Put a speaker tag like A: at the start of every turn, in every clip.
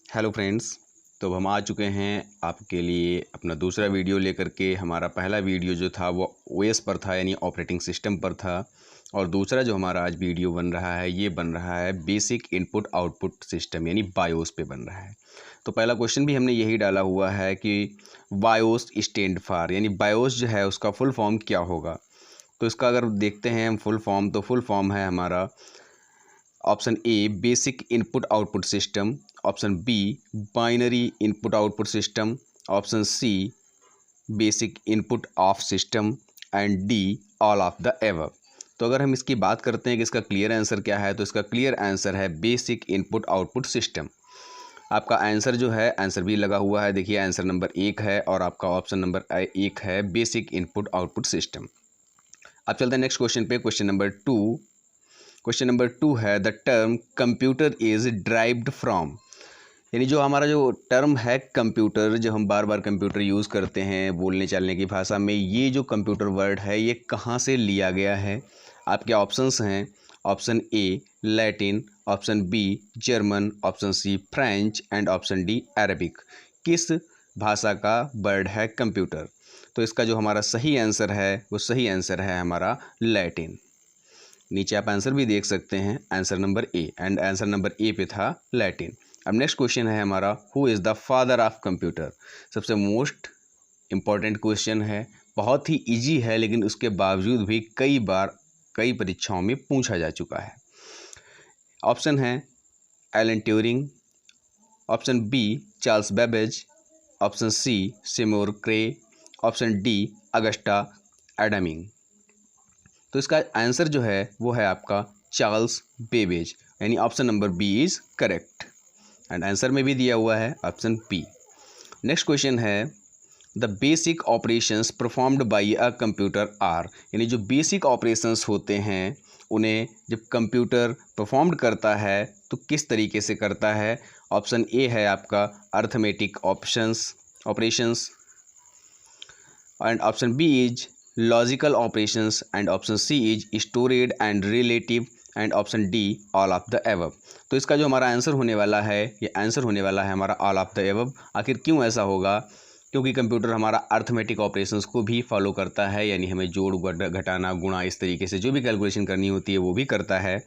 A: Hello friends. तो अब हम आ चुके हैं आपके लिए अपना दूसरा वीडियो लेकर के। हमारा पहला वीडियो जो था वो ओएस पर था, यानी ऑपरेटिंग सिस्टम पर था, और दूसरा जो हमारा आज वीडियो बन रहा है ये बन रहा है बेसिक इनपुट आउटपुट सिस्टम यानी बायोस पे बन रहा है। तो पहला क्वेश्चन भी हमने यही डाला हुआ है कि बायोस स्टैंड फॉर, यानी बायोस जो है उसका फुल फॉर्म क्या होगा। तो इसका अगर देखते हैं हम फुल फॉर्म, तो फुल फॉर्म है हमारा option A basic input output system, option B binary input output system, option C basic input of system and D all of the above. तो अगर हम इसकी बात करते हैं कि इसका क्लियर आंसर क्या है, तो इसका क्लियर आंसर है बेसिक इनपुट आउटपुट सिस्टम। आपका आंसर जो है, आंसर भी लगा हुआ है, देखिए आंसर नंबर 1 है और आपका ऑप्शन नंबर 1 है बेसिक इनपुट आउटपुट सिस्टम। अब चलते हैं नेक्स्ट क्वेश्चन पे। क्वेश्चन नंबर 2, क्वेश्चन नंबर 2 है the term computer is derived from, यानी जो हमारा जो टर्म है कंप्यूटर, जो हम बार बार कंप्यूटर यूज़ करते हैं बोलने चालने की भाषा में, ये जो कंप्यूटर वर्ड है ये कहाँ से लिया गया है। आपके ऑप्शंस हैं option A Latin, option B German, option C French and option D Arabic. किस भाषा का वर्ड है कंप्यूटर? तो इसका जो हमारा सही आंसर है वो सही आंसर है हमारा लैटिन। नीचे आप आंसर भी देख सकते हैं, answer number A, and answer number A पे था लैटिन। अब नेक्स्ट क्वेश्चन है हमारा who is the father of computer. सबसे मोस्ट इम्पॉर्टेंट क्वेश्चन है, बहुत ही इजी है, लेकिन उसके बावजूद भी कई बार कई परीक्षाओं में पूछा जा चुका है। ऑप्शन है Alan Turing, option B Charles Babbage, option C Seymour Cray, option D Augusta ada king. तो इसका आंसर जो है वो है आपका चार्ल्स बेबेज, यानी option number B is correct, and answer में भी दिया हुआ है ऑप्शन बी। नेक्स्ट क्वेश्चन है the basic operations performed by a computer are, यानी जो बेसिक ऑपरेशंस होते हैं उन्हें जब कंप्यूटर परफॉर्म्ड करता है तो किस तरीके से करता है। ऑप्शन ए है आपका arithmetic operations, and option B is logical operations, and option C is storage and relative, and option D all of the above. तो इसका जो हमारा आंसर होने वाला है, ये आंसर होने वाला है हमारा ऑल ऑफ द एबव। आखिर क्यों ऐसा होगा? क्योंकि कंप्यूटर हमारा अर्थमेटिक ऑपरेशंस को भी फॉलो करता है, यानी हमें जोड़ घटाना गुणा इस तरीके से जो भी कैलकुलेशन करनी होती है वो भी करता है,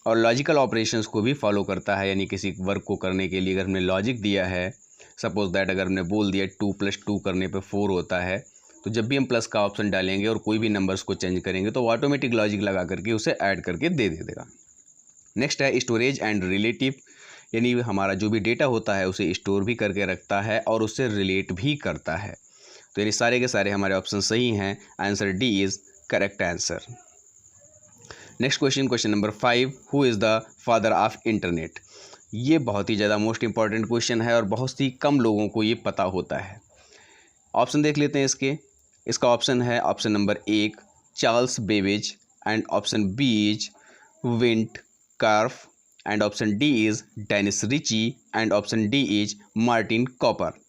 A: और लॉजिकल ऑपरेशंस को भी फॉलो करता है, यानी किसी वर्क को करने के लिए अगर हमने लॉजिक दिया है, सपोज दैट अगर हमने बोल दिया 2 + 2 करने पे 4 होता है, तो जब भी हम प्लस का ऑप्शन डालेंगे और कोई भी नंबर्स को चेंज करेंगे तो ऑटोमेटिक लॉजिक लगा करके उसे ऐड करके दे देगा। नेक्स्ट है स्टोरेज एंड रिलेटिव, यानी हमारा जो भी डेटा होता है उसे स्टोर भी करके रखता है और उससे रिलेट भी करता है। तो यानी सारे के सारे हमारे ऑप्शन सही हैं, answer D is correct answer. Next question, question number 5 who is the father of internet. ये बहुत ही ज़्यादा मोस्ट इंपॉर्टेंट क्वेश्चन है और बहुत ही कम लोगों को ये पता होता है। ऑप्शन देख लेते हैं इसका ऑप्शन है option number 1 Charles Babbage, and option B is Vint Cerf, and option D is Dennis Ritchie, and option D is Martin Cooper.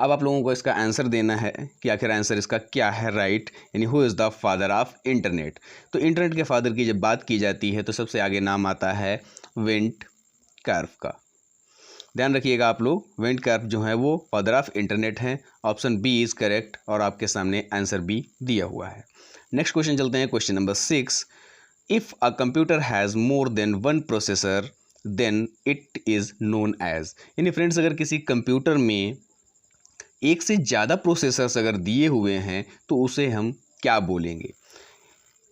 A: अब आप लोगों को इसका आंसर देना है कि आखिर आंसर इसका क्या है राइट, यानी who is the father of internet. तो इंटरनेट के फादर की जब बात की जाती है तो सबसे आगे नाम आता है विंट कार्फ का। ध्यान रखिएगा आप लोग, विंट कार्फ जो है वो फादर ऑफ इंटरनेट हैं। ऑप्शन बी इज़ करेक्ट और आपके सामने आंसर बी दिया हुआ है। नेक्स्ट क्वेश्चन चलते हैं, question number 6 if a computer has more than one processor then it is known as, यानी फ्रेंड्स अगर किसी कंप्यूटर में एक से ज़्यादा प्रोसेसर्स अगर दिए हुए हैं तो उसे हम क्या बोलेंगे।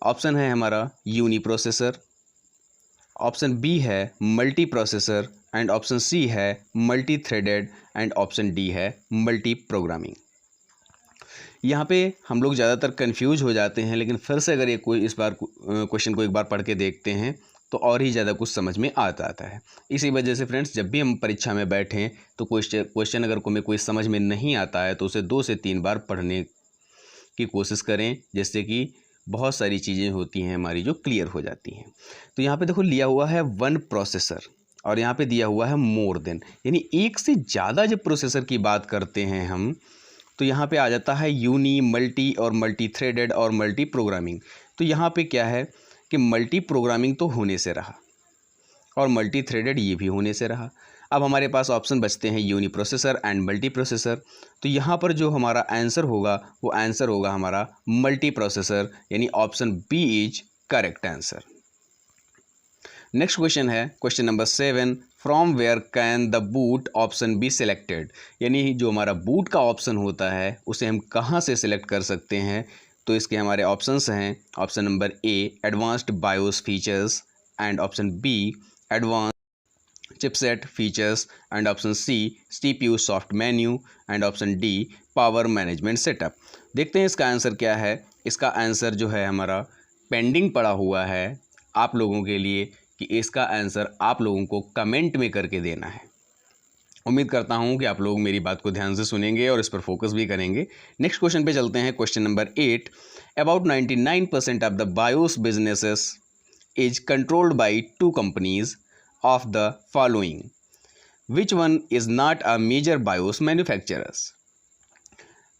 A: ऑप्शन है हमारा यूनी प्रोसेसर, ऑप्शन बी है multiprocessor, and option C है multithreaded, and option D है मल्टी प्रोग्रामिंग। यहाँ पे हम लोग ज़्यादातर कंफ्यूज हो जाते हैं, लेकिन फिर से अगर ये कोई इस बार क्वेश्चन को एक बार पढ़ के देखते हैं तो और ही ज़्यादा कुछ समझ में आता है। इसी वजह से फ्रेंड्स जब भी हम परीक्षा में बैठें तो क्वेश्चन अगर कोई समझ में नहीं आता है तो उसे 2 से 3 बार पढ़ने की कोशिश करें, जिससे कि बहुत सारी चीज़ें होती हैं हमारी जो क्लियर हो जाती हैं। तो यहाँ पे देखो लिया हुआ है 1 प्रोसेसर और यहाँ पे दिया हुआ है मोर देन, यानी एक से ज़्यादा जब प्रोसेसर की बात करते हैं हम तो यहाँ पे आ जाता है यूनी, मल्टी और मल्टी थ्रेडेड और मल्टी प्रोग्रामिंग। तो यहाँ पे क्या है कि मल्टी प्रोग्रामिंग तो होने से रहा, और मल्टी थ्रेडेड ये भी होने से रहा। अब हमारे पास ऑप्शन बचते हैं uniprocessor and multiprocessor. तो यहाँ पर जो हमारा आंसर होगा वो आंसर होगा हमारा मल्टी प्रोसेसर, यानी option B is correct answer. Next question है question number 7, from where can the boot option be selected, यानी जो हमारा बूट का ऑप्शन होता है उसे हम कहाँ से सिलेक्ट कर सकते हैं। तो इसके हमारे ऑप्शंस हैं option number A advanced BIOS features and option B advance chipset features and option C CPU soft menu and option D power management setup. देखते हैं इसका आंसर क्या है। इसका आंसर जो है हमारा पेंडिंग पड़ा हुआ है आप लोगों के लिए कि इसका आंसर आप लोगों को कमेंट में करके देना है। उम्मीद करता हूं कि आप लोग मेरी बात को ध्यान से सुनेंगे और इस पर फोकस भी करेंगे। नेक्स्ट क्वेश्चन पे चलते हैं। Question number 8, about 99% of the BIOS businesses is controlled by two companies of the following, which one is not a major BIOS manufacturers.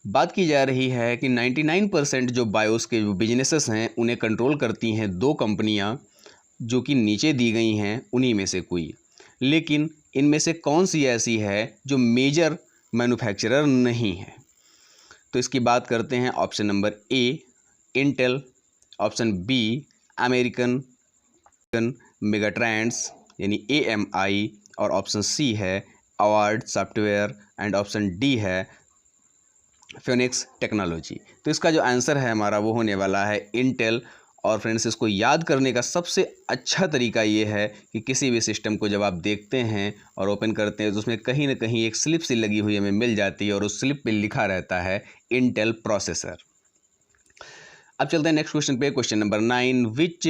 A: बात की जा रही है कि 99% जो बायोस के जो बिजनेसेस हैं उन्हें कंट्रोल करती हैं दो कंपनियां जो कि नीचे दी गई हैं उन्हीं में से कोई, लेकिन इनमें से कौन सी ऐसी है जो मेजर मैन्युफैक्चरर नहीं है। तो इसकी बात करते हैं। Option number A Intel, option B American Megatrends यानी AMI, और ऑप्शन सी है Award software and option D है फिनिक्स टेक्नोलॉजी। तो इसका जो आंसर है हमारा वो होने वाला है इंटेल। और फ्रेंड्स इसको याद करने का सबसे अच्छा तरीका ये है कि किसी भी सिस्टम को जब आप देखते हैं और ओपन करते हैं तो उसमें कहीं ना कहीं एक स्लिप सी लगी हुई हमें मिल जाती है और उस स्लिप पे लिखा रहता है इंटेल प्रोसेसर। अब चलते हैं नेक्स्ट क्वेश्चन पे। Question number 9, which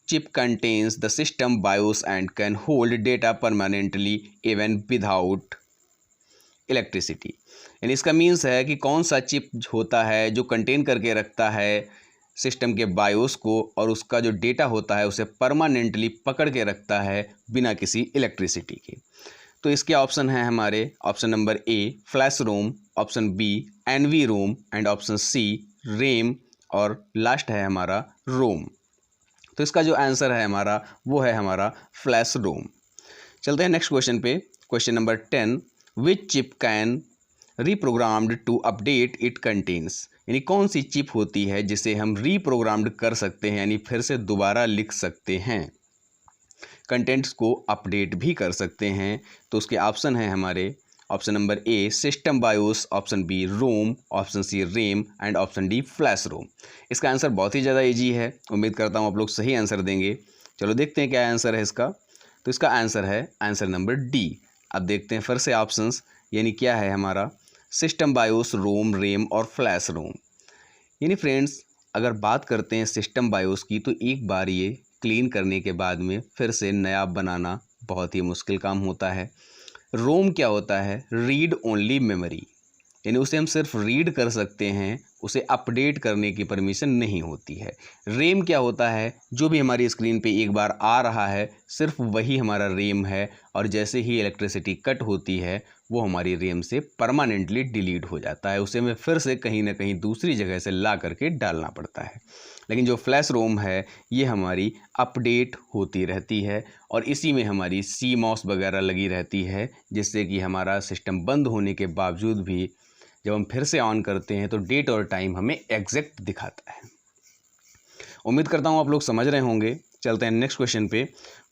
A: chip contains the system BIOS and can hold data permanently even without electricity. यानी इसका मीन्स है कि कौन सा चिप होता है जो कंटेन करके रखता है सिस्टम के बायोस को और उसका जो डेटा होता है उसे परमानेंटली पकड़ के रखता है बिना किसी इलेक्ट्रिसिटी के। तो इसके ऑप्शन हैं हमारे option number A flash ROM, option B NV ROM and option C RAM, और लास्ट है हमारा रोम। तो इसका जो आंसर है हमारा वो है हमारा फ्लैश रोम। चलते हैं नेक्स्ट क्वेश्चन पे। Question number 10, which chip can reprogrammed to update it contents, यानी कौन सी चिप होती है जिसे हम रीप्रोग्राम्ड कर सकते हैं, यानी फिर से दोबारा लिख सकते हैं, कंटेंट्स को अपडेट भी कर सकते हैं। तो उसके ऑप्शन हैं हमारे option number A system BIOS, option B ROM, option C RAM and option D flash ROM. इसका आंसर बहुत ही ज़्यादा ईजी है, उम्मीद करता हूँ आप लोग सही आंसर देंगे। चलो देखते हैं क्या आंसर है इसका। तो इसका आंसर है आंसर नंबर डी। अब देखते हैं फिर से ऑप्शंस, यानी क्या है हमारा सिस्टम बायोस, रोम, रेम और फ्लैश रोम। यानी फ्रेंड्स अगर बात करते हैं सिस्टम बायोस की तो एक बार ये क्लीन करने के बाद में फिर से नया बनाना बहुत ही मुश्किल काम होता है। रोम क्या होता है, रीड ओनली मेमोरी, यानी उसे हम सिर्फ रीड कर सकते हैं, उसे अपडेट करने की परमिशन नहीं होती है। रेम क्या होता है, जो भी हमारी स्क्रीन पे एक बार आ रहा है सिर्फ वही हमारा रेम है, और जैसे ही इलेक्ट्रिसिटी कट होती है वो हमारी रेम से परमानेंटली डिलीट हो जाता है, उसे हमें फिर से कहीं ना कहीं दूसरी जगह से ला करके डालना पड़ता है। लेकिन जो फ्लैश रोम है ये हमारी अपडेट होती रहती है और इसी में हमारी CMOS वगैरह लगी रहती है, जिससे कि हमारा सिस्टम बंद होने के बावजूद भी जब हम फिर से ऑन करते हैं तो डेट और टाइम हमें एग्जैक्ट दिखाता है। उम्मीद करता हूँ आप लोग समझ रहे होंगे। चलते हैं नेक्स्ट क्वेश्चन पे।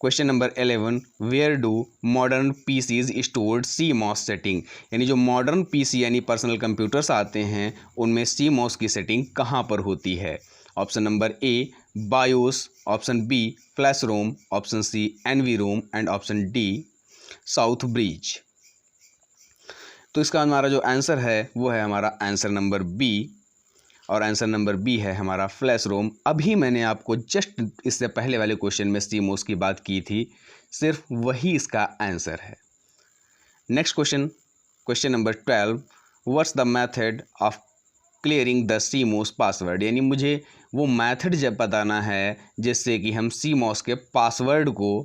A: Question number 11, where do modern PCs stored CMOS setting, यानी जो मॉडर्न PC यानी पर्सनल कंप्यूटर्स आते हैं उनमें CMOS की सेटिंग कहाँ पर होती है। Option number A BIOS, option B flash ROM, option C NV ROM and option D south bridge. तो इसका हमारा जो आंसर है वो है हमारा आंसर नंबर बी, और आंसर नंबर बी है हमारा फ्लैश रोम। अभी मैंने आपको जस्ट इससे पहले वाले क्वेश्चन में CMOS की बात की थी, सिर्फ वही इसका आंसर है। Next question, question number 12, what's the method of clearing the CMOS password, यानी मुझे वो मेथड जब बताना है जिससे कि हम CMOS के पासवर्ड को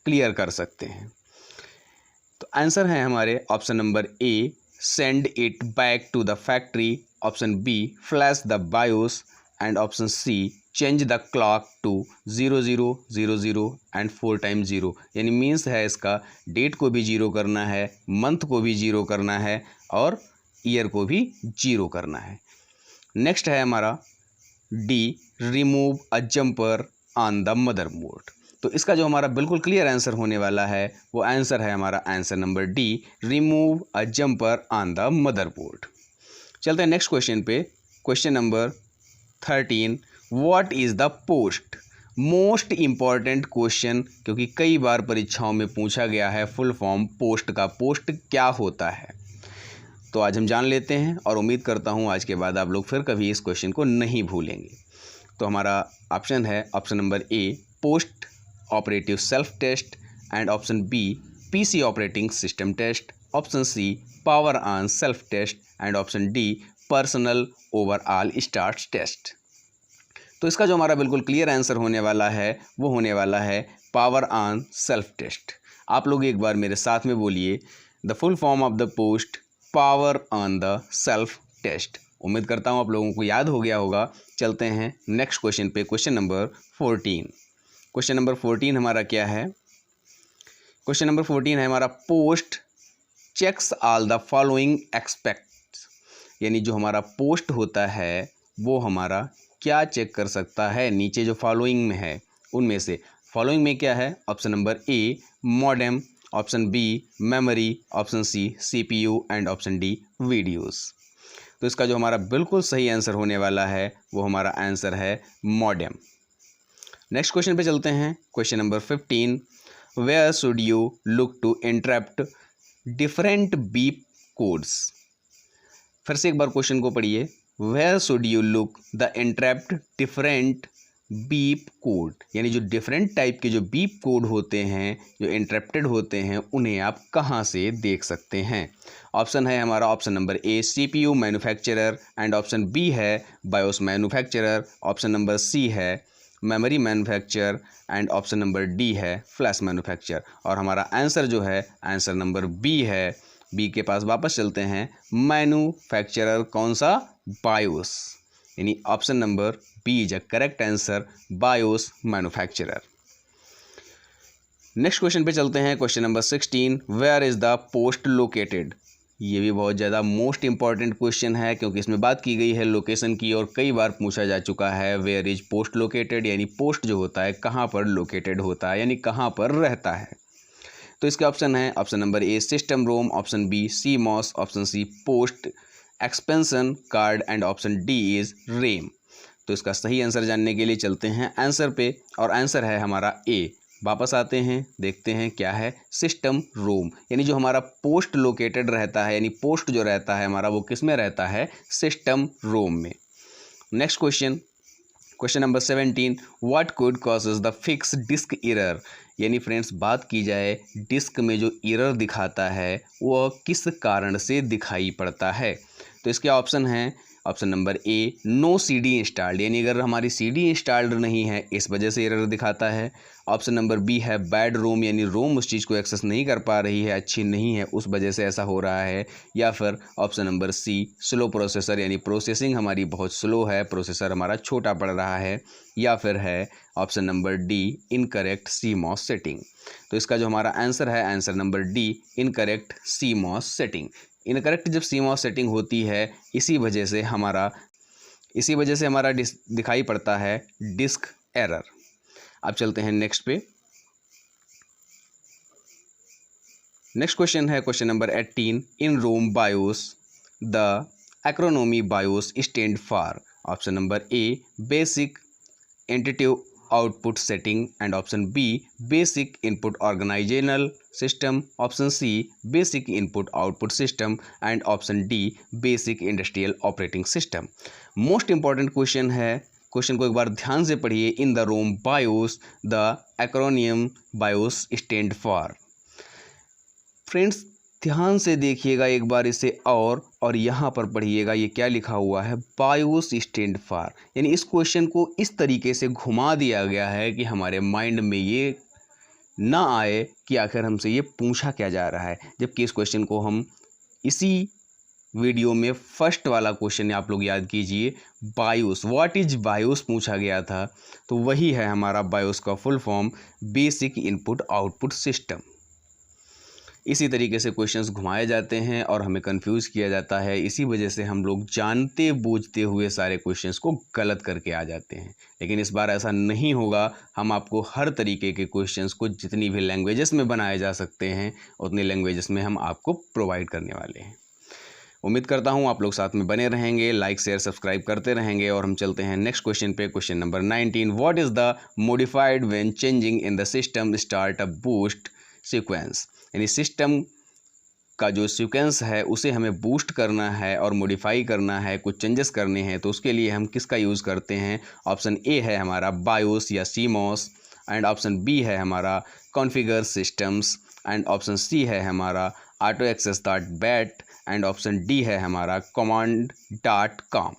A: क्लियर कर सकते हैं। तो आंसर है हमारे option number A send it back to the factory, option B flash the BIOS and option C change the clock to 0000 and 4 time 0, यानी मीन्स है इसका डेट को भी 0 करना है, मंथ को भी 0 करना है और ईयर को भी 0 करना है। नेक्स्ट है हमारा D, remove a jumper on the motherboard. तो इसका जो हमारा बिल्कुल क्लियर आंसर होने वाला है वो आंसर है हमारा answer number D, remove a jumper on the motherboard. चलते हैं नेक्स्ट क्वेश्चन पे। Question number 13, what is the post? Most important question, क्योंकि कई बार परीक्षाओं में पूछा गया है फुल फॉर्म पोस्ट का। पोस्ट क्या होता है? तो आज हम जान लेते हैं और उम्मीद करता हूँ आज के बाद आप लोग फिर कभी इस क्वेश्चन को नहीं भूलेंगे। तो हमारा ऑप्शन है option number A, post operative self test, and option B, PC operating system test, option C, power on self test, and option D, personal overall start test. तो इसका जो हमारा बिल्कुल क्लियर आंसर होने वाला है वो होने वाला है पावर ऑन सेल्फ टेस्ट। आप लोग एक बार मेरे साथ में बोलिए, the full form of the post, power on the self test. उम्मीद करता हूँ आप लोगों को याद हो गया होगा। चलते हैं नेक्स्ट क्वेश्चन पे, क्वेश्चन नंबर 14। क्वेश्चन नंबर 14 हमारा क्या है? क्वेश्चन नंबर 14 है हमारा, post checks all the following expects, यानी जो हमारा पोस्ट होता है वो हमारा क्या चेक कर सकता है? नीचे जो फॉलोइंग में है उनमें से फॉलोइंग में क्या है? Option number A, modem, option B, memory, option C, CPU, and option D, videos. तो इसका जो हमारा बिल्कुल सही आंसर होने वाला है वो हमारा आंसर है मॉडेम। नेक्स्ट क्वेश्चन पे चलते हैं। Question number 15, where should you look to interrupt different beep codes? फिर से एक बार क्वेश्चन को पढ़िए, where should you look the interrupt different beep code, यानी जो डिफरेंट टाइप के जो बीप कोड होते हैं, जो इंटरप्टेड होते हैं, उन्हें आप कहाँ से देख सकते हैं? ऑप्शन है हमारा option number A, CPU manufacturer, and option B है BIOS manufacturer, option number C है memory manufacture, and option number D है फ्लैश मैन्युफैक्चर। और हमारा आंसर जो है आंसर नंबर बी है। बी के पास वापस चलते हैं, मैन्युफैक्चरर कौन सा? बायोस, यानी option number B is a correct answer, BIOS manufacturer. Next question पे चलते हैं। Question number 16, where is the post located? ये भी बहुत ज़्यादा मोस्ट इंपॉर्टेंट क्वेश्चन है, क्योंकि इसमें बात की गई है लोकेशन की और कई बार पूछा जा चुका है वेयर इज पोस्ट लोकेटेड, यानी पोस्ट जो होता है कहाँ पर लोकेटेड होता है, यानी कहाँ पर रहता है। तो इसके ऑप्शन है option number A, system ROM, option B, CMOS, option C, post expansion card, and option D is RAM. तो इसका सही आंसर जानने के लिए चलते हैं आंसर पे, और आंसर है हमारा ए। वापस आते हैं, देखते हैं क्या है, सिस्टम रोम, यानी जो हमारा पोस्ट लोकेटेड रहता है, यानी पोस्ट जो रहता है हमारा वो किस में रहता है? सिस्टम रोम में। Next question, question number 17, what could causes the fix disk error? यानी फ्रेंड्स बात की जाए डिस्क में जो एरर दिखाता है वो किस कारण से दिखाई पड़ता है? तो इसके ऑप्शन हैं option number A, no CD installed, यानी अगर हमारी सीडी इंस्टॉल्ड नहीं है इस वजह से एरर दिखाता है। ऑप्शन नंबर बी है बैड रोम, यानी रोम उस चीज़ को एक्सेस नहीं कर पा रही है, अच्छी नहीं है, उस वजह से ऐसा हो रहा है। या फिर option number C, slow processor, यानी प्रोसेसिंग हमारी बहुत स्लो है, प्रोसेसर हमारा छोटा पड़ रहा है। या फिर है option number D, incorrect CMOS setting. तो इसका जो हमारा आंसर है answer number D, incorrect CMOS setting. Incorrect जब सीमॉस सेटिंग होती है इसी वजह से हमारा दिखाई पड़ता है डिस्क एरर। अब चलते हैं नेक्स्ट पे। नेक्स्ट क्वेश्चन है question number 18, in ROM BIOS the acronym BIOS stand for? Option number A, basic intuitive output setting, and option B, basic input organizational system, option C, basic input output system, and option D, basic industrial operating system. Most important question है, क्वेश्चन को एक बार ध्यान से पढ़िए, in the ROM BIOS the acronym BIOS stand for. Friends ध्यान से देखिएगा एक बार इसे और यहाँ पर पढ़िएगा, ये क्या लिखा हुआ है, बायोस स्टैंड फॉर। यानी इस क्वेश्चन को इस तरीके से घुमा दिया गया है कि हमारे माइंड में ये ना आए कि आखिर हमसे ये पूछा क्या जा रहा है, जबकि इस क्वेश्चन को हम इसी वीडियो में फर्स्ट वाला क्वेश्चन आप लोग याद कीजिए, बायोस, व्हाट इज बायोस पूछा गया था, तो वही है हमारा बायोस का full form, basic input output system. इसी तरीके से क्वेश्चंस घुमाए जाते हैं और हमें कंफ्यूज किया जाता है, इसी वजह से हम लोग जानते बूझते हुए सारे क्वेश्चंस को गलत करके आ जाते हैं। लेकिन इस बार ऐसा नहीं होगा, हम आपको हर तरीके के क्वेश्चंस को जितनी भी लैंग्वेजेस में बनाए जा सकते हैं उतनी लैंग्वेजेस में हम आपको प्रोवाइड करने वाले हैं। उम्मीद करता हूँ आप लोग साथ में बने रहेंगे, लाइक शेयर सब्सक्राइब करते रहेंगे। और हम चलते हैं नेक्स्ट क्वेश्चन पे, question number 19। What is the modified when changing in the system start up boost sequence. यानी सिस्टम का जो सीक्वेंस है उसे हमें बूस्ट करना है और मॉडिफाई करना है, कुछ चेंजेस करने हैं, तो उसके लिए हम किसका यूज़ करते हैं। ऑप्शन ए है हमारा बायोस या सीमॉस, एंड ऑप्शन बी है हमारा configure systems, and option C है हमारा auto access dot bat, and option D है हमारा कमांड डॉट कॉम।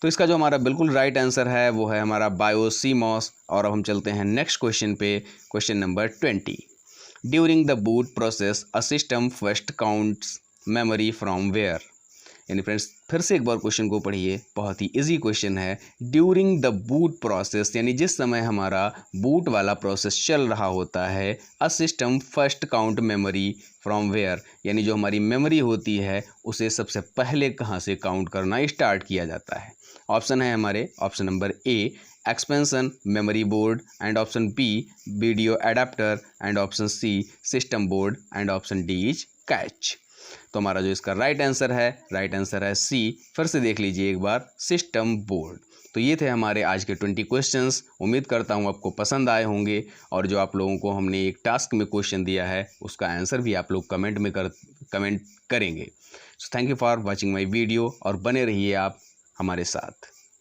A: तो इसका जो हमारा बिल्कुल राइट आंसर है वो है हमारा बायोस सीमॉस। और अब हम चलते हैं नेक्स्ट क्वेश्चन पे, question number 20। During the boot process a system first counts memory from where. यानी फ्रेंड्स फिर से एक बार क्वेश्चन को पढ़िए, बहुत ही इजी क्वेश्चन है। ड्यूरिंग द बूट प्रोसेस यानी जिस समय हमारा बूट वाला प्रोसेस चल रहा होता है, a system first count memory from where, यानी जो हमारी मेमोरी होती है उसे सबसे पहले कहाँ से काउंट करना स्टार्ट किया जाता है। ऑप्शन है हमारे, option number A expansion memory board, and option B video adapter, and option C system board, and option D is cache. तो हमारा जो इसका राइट आंसर है सी। फिर से देख लीजिए एक बार, सिस्टम बोर्ड। तो ये थे हमारे आज के 20 क्वेश्चंस। उम्मीद करता हूँ आपको पसंद आए होंगे, और जो आप लोगों को हमने एक टास्क में क्वेश्चन दिया है उसका आंसर भी आप लोग कमेंट करेंगे। So thank you for watching my video, और बने रहिए आप हमारे साथ।